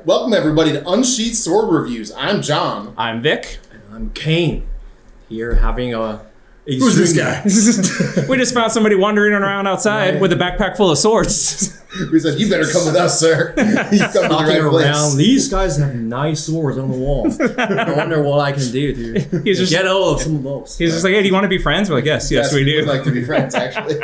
Welcome everybody to Unsheathed Sword Reviews. I'm John. I'm Vic. And I'm Kane. Here having a... Who's this guy? We just found somebody wandering around outside with a backpack full of swords. We said, you better come with us, sir. You've come to the right place. These guys have nice swords on the wall. I wonder what I can do to get hold of some of those. He's just like, hey, do you want to be friends? We're like, yes, we do. We'd like to be friends, actually.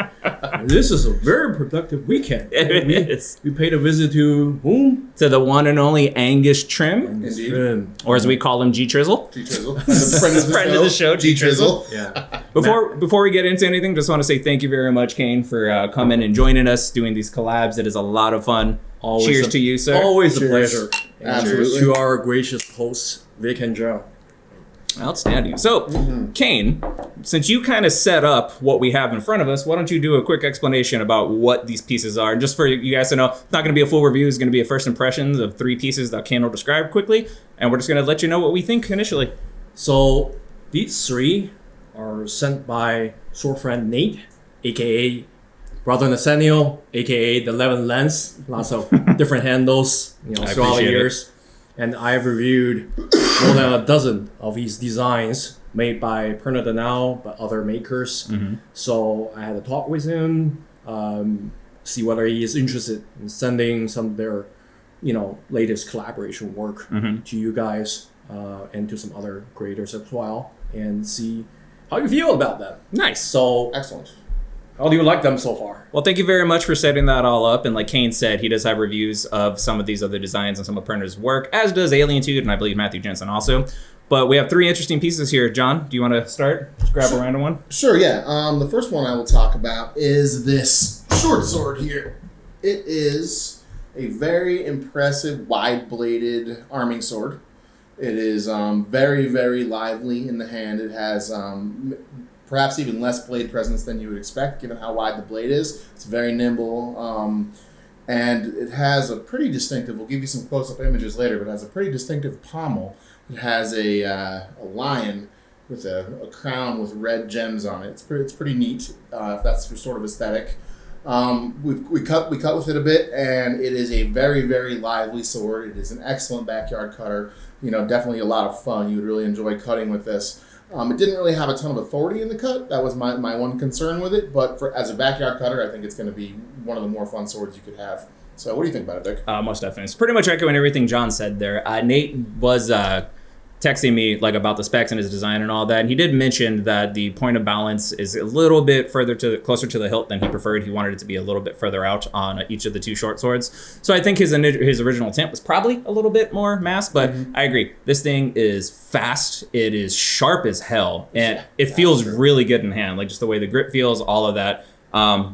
This is a very productive weekend. It is. We paid a visit to whom? To the one and only Angus Trim. Indeed. Or as we call him, G Trizzle. G Trizzle. Friend of the show, G Trizzle. Yeah. Before we get into anything, just want to say thank you very much, Kane, for coming and joining us, doing these collabs. It is a lot of fun. Cheers to you, sir. Always Cheers. a pleasure. Absolutely. To our gracious hosts, Vic and Joe. Outstanding. So, Kane, since you kind of set up what we have in front of us, why don't you do a quick explanation about what these pieces are? And just for you guys to know, it's not going to be a full review. It's going to be a first impressions of 3 pieces that Kane will describe quickly. And we're just going to let you know what we think initially. So, these 3 are sent by sword friend Nate, a.k.a. Brother Nathaniel, a.k.a. the 11 Lens. Lots of different handles throughout the years. And I've reviewed more than a dozen of his designs made by Purna Darnal, but other makers. So I had a talk with him, see whether he is interested in sending some of their, latest collaboration work to you guys and to some other creators as well, and see how you feel about them. Nice. So Excellent. how do you like them so far? Well, thank you very much for setting that all up. And like Kane said, he does have reviews of some of these other designs and some of Purna's work, as does Alien Tude, and I believe Matthew Jensen also. But we have 3 interesting pieces here. John, do you want to start? Just grab a random one. Sure, yeah. The first one I will talk about is this short sword here. It is a very impressive wide-bladed arming sword. It is very, very lively in the hand. It has perhaps even less blade presence than you would expect, given how wide the blade is. It's very nimble, and it has a pretty distinctive, we'll give you some close-up images later, but it has a pretty distinctive pommel. It has a lion with a crown with red gems on it. It's pretty neat, if that's your sort of aesthetic. We cut with it a bit, and it is a very, very lively sword. It is an excellent backyard cutter. Definitely a lot of fun. You would really enjoy cutting with this. It didn't really have a ton of authority in the cut. That was my one concern with it. But as a backyard cutter, I think it's going to be one of the more fun swords you could have. So what do you think about it, Vic? Most definitely. It's pretty much echoing everything John said there. Nate was texting me about the specs and his design and all that, and he did mention that the point of balance is a little bit closer to the hilt than he preferred. He wanted it to be a little bit further out on each of the 2 short swords. So I think his original intent was probably a little bit more mass, but I agree. This thing is fast. It is sharp as hell, and it feels really good in hand. Just the way the grip feels, all of that.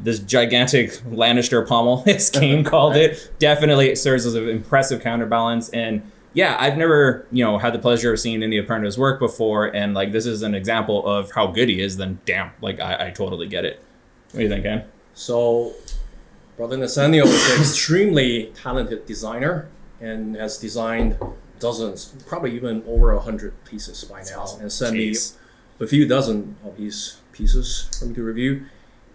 This gigantic Lannister pommel, as Kane called it, definitely serves as an impressive counterbalance. And yeah, I've never, had the pleasure of seeing any of Purna's work before, and this is an example of how good he is. Then damn, I totally get it. What do you think, Ken? So, Brother Nathaniel is an extremely talented designer and has designed dozens, probably even over 100 pieces by now, and sent me a few dozen of his pieces for me to review.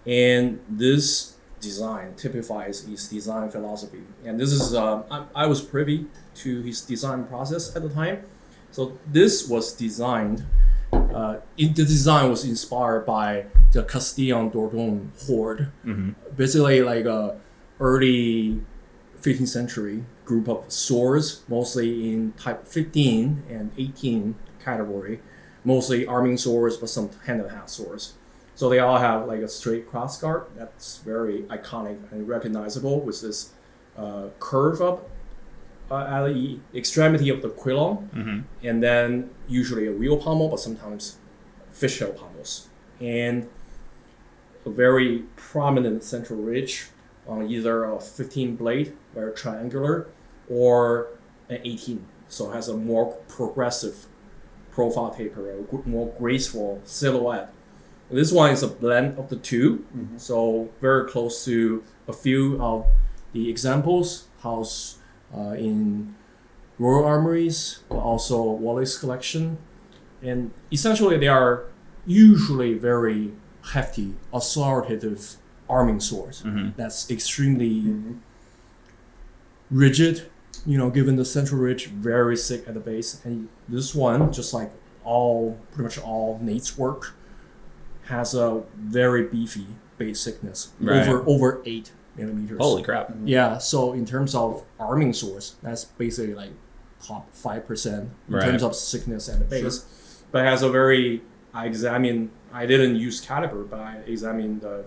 And this design typifies his design philosophy. And this is, I was privy to his design process at the time. So this was designed, the design was inspired by the Castillon Dordogne horde. Basically a early 15th century group of swords, mostly in type 15 and 18 category, mostly arming swords, but some hand-and-half swords. So they all have a straight crossguard that's very iconic and recognizable with this curve up at the extremity of the quillon, and then usually a wheel pommel, but sometimes fishtail pommels, and a very prominent central ridge on either a 15 blade, very triangular, or an 18. So it has a more progressive profile taper, a more graceful silhouette. This one is a blend of the 2, so very close to a few of the examples housed in Royal Armories, but also Wallace collection. And essentially they are usually very hefty, authoritative arming swords. That's extremely rigid given the central ridge very thick at the base, and this one, just like pretty much all Nate's work, has a very beefy base thickness, Right. over 8 millimeters. Holy crap. Yeah, so in terms of arming source, that's basically like top 5% in Right. terms of thickness at the base. But it has a very, I didn't use caliber, but I examined the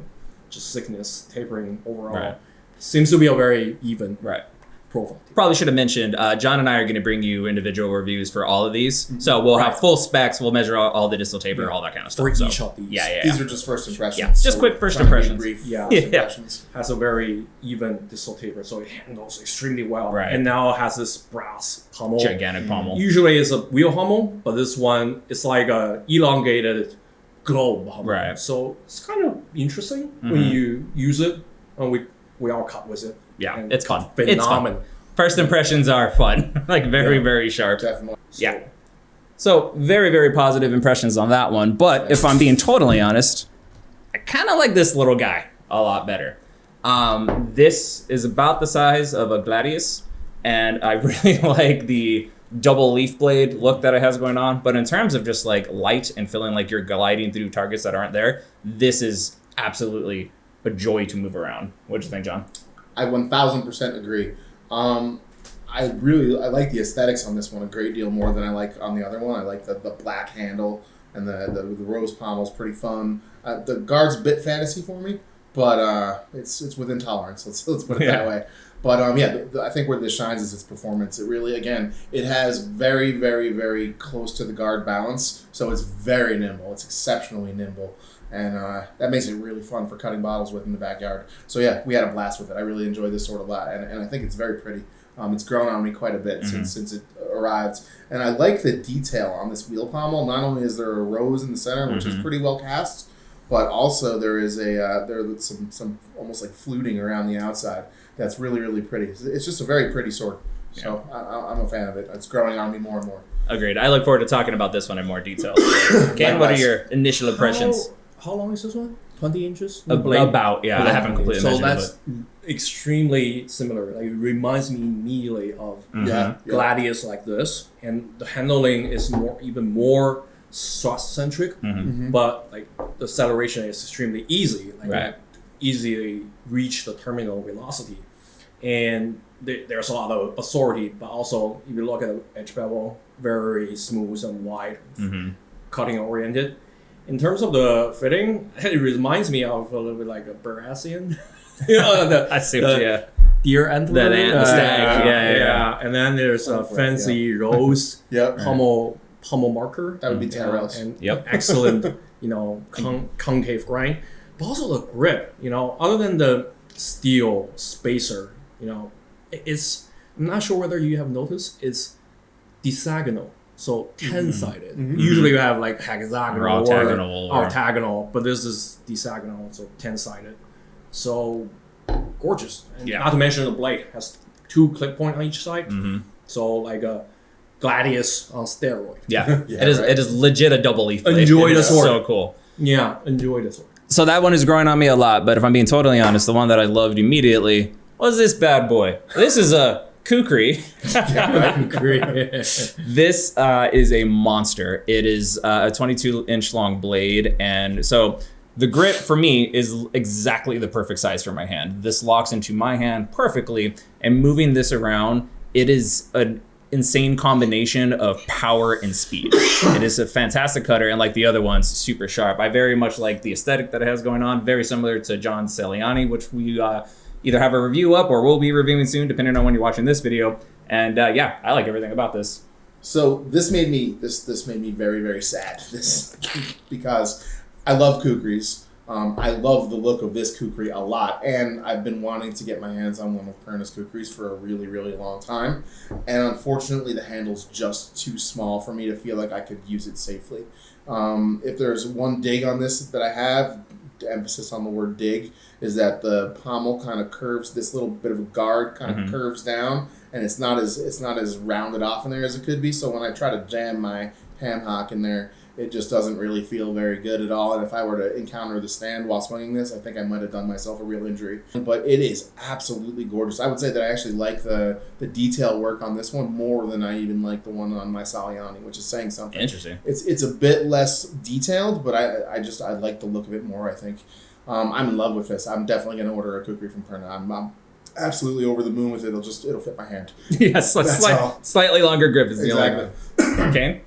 just thickness tapering overall. Right. Seems to be a very even Right. profile. Probably should have mentioned, John and I are going to bring you individual reviews for all of these. So we'll have full specs. We'll measure all the distal taper, all that kind of stuff. For So, each of these. yeah. These are just first impressions. Yeah, just quick first trying to be impressions. brief Yeah. first Yeah. impressions. Has a very even distal taper, so it handles extremely well. Right. And now it has this brass pommel. Gigantic pommel. Usually it's a wheel pommel, but this one is like a elongated globe pommel. Right. So it's kind of interesting when you use it, and we all cut with it. Yeah, And it's fun. It's fun. phenomenal. First impressions are fun. Like very, very sharp. Definitely. Yeah. So very, very positive impressions on that one. But if I'm being totally honest, I kind of like this little guy a lot better. This is about the size of a Gladius, and I really like the double leaf blade look that it has going on. But in terms of just like light and feeling like you're gliding through targets that aren't there, this is absolutely a joy to move around. What do you think, John? I 1000% agree. I like the aesthetics on this one a great deal more than I like on the other one. I like the black handle and the rose pommel is pretty fun. The guard's a bit fantasy for me, but it's within tolerance. Let's put it that way. But I think where this shines is its performance. It really, again, it has very, very, very close to the guard balance, so it's very nimble. It's exceptionally nimble. And that makes it really fun for cutting bottles with in the backyard. So yeah, we had a blast with it. I really enjoyed this sword a lot, and I think it's very pretty. It's grown on me quite a bit since it arrived. And I like the detail on this wheel pommel. Not only is there a rose in the center, which is pretty well cast, but also there is some almost like fluting around the outside. That's really, really pretty. It's just a very pretty sword. So I'm a fan of it. It's growing on me more and more. Agreed. I look forward to talking about this one in more detail. Ken, what are your initial impressions? How long is this one? 20 inches? About, yeah. I haven't completely So measured that's it. extremely similar. Like, it reminds me immediately of Gladius like this, and the handling is even more thrust centric, but like the acceleration is extremely easy. Like easily reach the terminal velocity, and there's a lot of authority. But also, if you look at the edge bevel, very smooth and wide, cutting oriented. In terms of the fitting, it reminds me of a little bit like a Baratheon. I see what Deer antler. The stag. Yeah. And then there's a fancy rose pommel marker. That would be Terrell's. And excellent, concave grind. But also the grip, other than the steel spacer, it's, I'm not sure whether you have noticed, it's desagonal. So 10-sided. Usually you have like hexagonal or octagonal, but this is desagonal, so 10-sided. So gorgeous. And not to mention the blade has 2 clip point on each side. So like a Gladius on steroid. It is legit a double leaf blade. Enjoy the sword. So cool. Yeah, enjoy the sword. So that one is growing on me a lot, but if I'm being totally honest, the one that I loved immediately was this bad boy. This is a Kukri. This is a monster. It is a 22-inch long blade, and so the grip for me is exactly the perfect size for my hand. This locks into my hand perfectly, and moving this around, it is an insane combination of power and speed. It is a fantastic cutter, and like the other ones, super sharp. I very much like the aesthetic that it has going on, very similar to John Celiani, which we either have a review up or we'll be reviewing soon, depending on when you're watching this video. And I like everything about this. So this made me very, very sad. Because I love kukris. I love the look of this kukri a lot, and I've been wanting to get my hands on one of Purna's kukris for a really, really long time. And unfortunately, the handle's just too small for me to feel like I could use it safely. If there's one dig on this that I have, emphasis on the word dig, is that the pommel kind of curves. This little bit of a guard kind of curves down, and it's not as rounded off in there as it could be. So when I try to jam my ham hock in there, it just doesn't really feel very good at all. And if I were to encounter the stand while swinging this, I think I might have done myself a real injury. But it is absolutely gorgeous. I would say that I actually like the detail work on this one more than I even like the one on my Saliani, which is saying something. Interesting. It's a bit less detailed, but I like the look of it more, I think. I'm in love with this. I'm definitely going to order a kukri from Purna. I'm absolutely over the moon with it. It'll fit my hand. Yes, slightly longer grip is the Exactly. only Okay.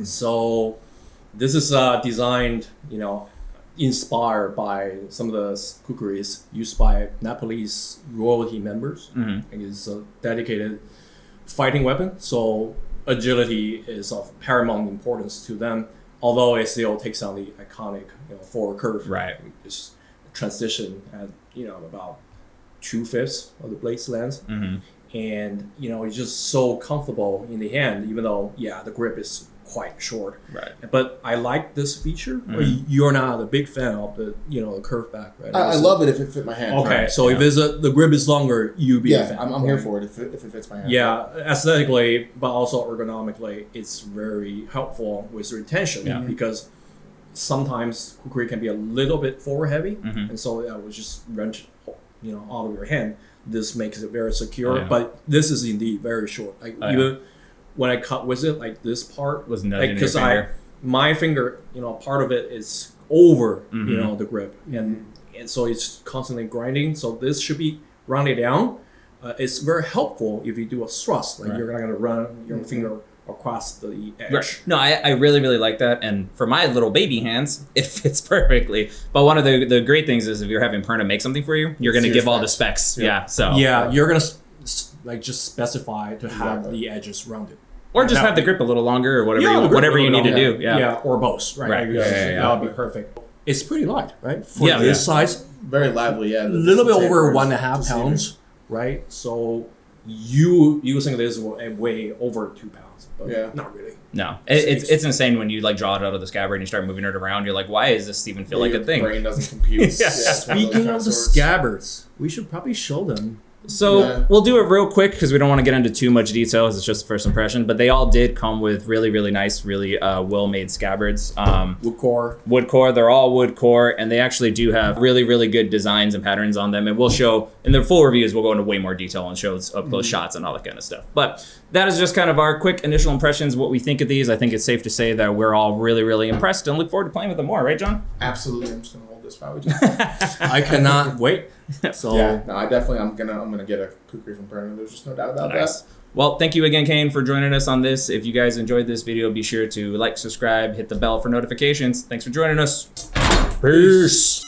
So this is designed, inspired by some of the kukris used by Nepalese royalty members. Mm-hmm. It is a dedicated fighting weapon, so agility is of paramount importance to them, although it still takes on the iconic forward curve. Right. It's transition at about 2/5 of the blade's length. Mm-hmm. And it's just so comfortable in the hand, even though the grip is quite short. Right. But I like this feature. Or you're not a big fan of the the curve back, right? I love it if it fit my hand. Okay, Right. so if the grip is longer, you be a fan. I'm here for it if it fits my hand. Yeah, aesthetically, but also ergonomically, it's very helpful with retention because sometimes kukri can be a little bit forward heavy, and so it would just wrench out of your hand. This makes it very secure, but this is indeed very short. Like even when I cut with it, like this part was nudging because your finger. my finger, part of it is over, the grip, and so it's constantly grinding. So this should be rounded down. It's very helpful if you do a thrust, like you're not gonna run your finger across the edge. Right. No, I really, really like that. And for my little baby hands, it fits perfectly. But one of the great things is if you're having Purna make something for you, you're going to give all the specs. Yeah. So you're going to just specify to have the edges rounded. Or just have the grip a little longer or whatever you need to do. Yeah. Or both. Right. That would be perfect. It's pretty light, right? For this size. Very lively, yeah. A little bit over 1.5 pounds, right? So you using this will weigh over 2 pounds. But not really. No, it's insane when you draw it out of the scabbard and you start moving it around. You're like, why does this even feel like a thing? Your brain doesn't compute. Speaking of the scabbards, we should probably show them. So we'll do it real quick because we don't want to get into too much details. It's just a first impression. But they all did come with really, really nice, really well-made scabbards. Wood core. Wood core. They're all wood core. And they actually do have really, really good designs and patterns on them. And we'll show, in the full reviews, we'll go into way more detail and show up-close shots and all that kind of stuff. But that is just kind of our quick initial impressions, what we think of these. I think it's safe to say that we're all really, really impressed and look forward to playing with them more. Right, John? Absolutely. I'm just going to hold this while we do. I cannot wait. So I'm gonna get a kukri from Purna. There's just no doubt about that. Well, thank you again, Kane, for joining us on this. If you guys enjoyed this video, be sure to like, subscribe, hit the bell for notifications. Thanks for joining us. Peace.